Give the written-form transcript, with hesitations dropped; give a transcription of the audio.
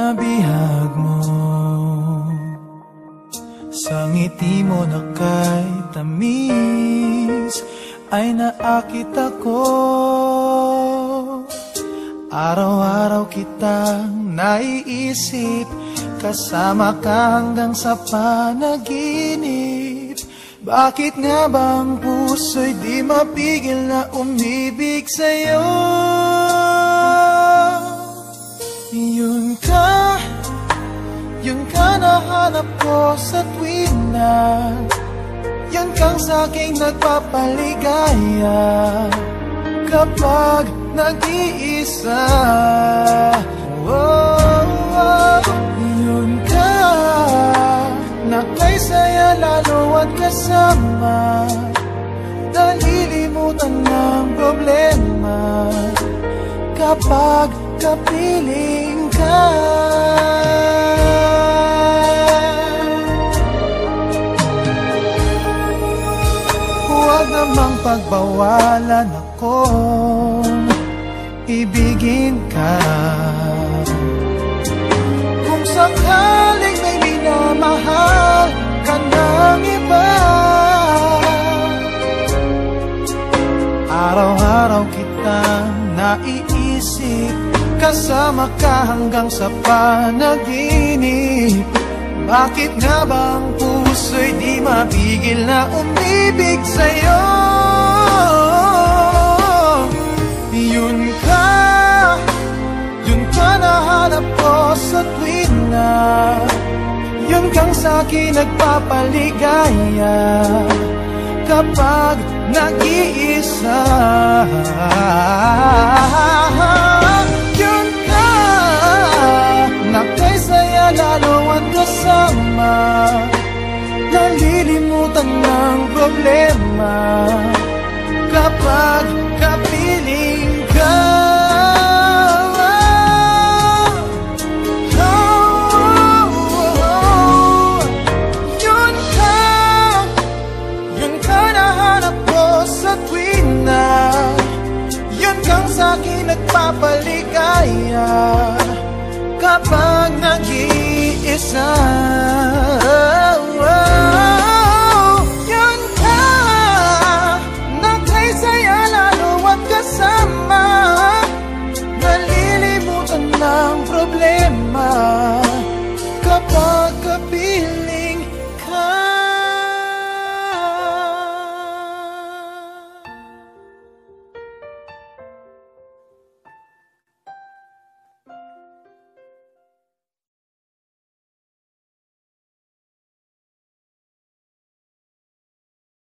na bihag mo, sa ngiti mo na kay tamis ay naakit ako. Araw-araw kitang naiisip, kasama ka hanggang sa panaginip. Bakit nga bang puso'y di mapigil na umibig sa'yo? Yun ka nahanap ko sa tuwing na yun kang sa'king nagpapaligaya kapag nag-iisa. Yun ka na kay saya lalo at kasama, nalilimutan ng problema kapag kapiling ka. Huwag namang pagbawalan akong ibigin ka. Kung sakaling may minamahal ka ng iba, araw-araw kitang naiisip, kasama ka hanggang sa panaginip. Bakit nga bang puso'y di mapigil na umibig sa'yo? Yun ka nahanap ko sa tuwing na yun kang sa'kin nagpapaligaya kapag nag-iisa. Yun ka na kay saya lalo at kasama, nalilimutan ng problema kapag kapiling ka. Yun ka nahanap ko sa tuwing na yun kang sa'kin nagpapaligaya kapag nag-iisa. Yun ka na kay saya lalo at kasama, nalilimutan ng problema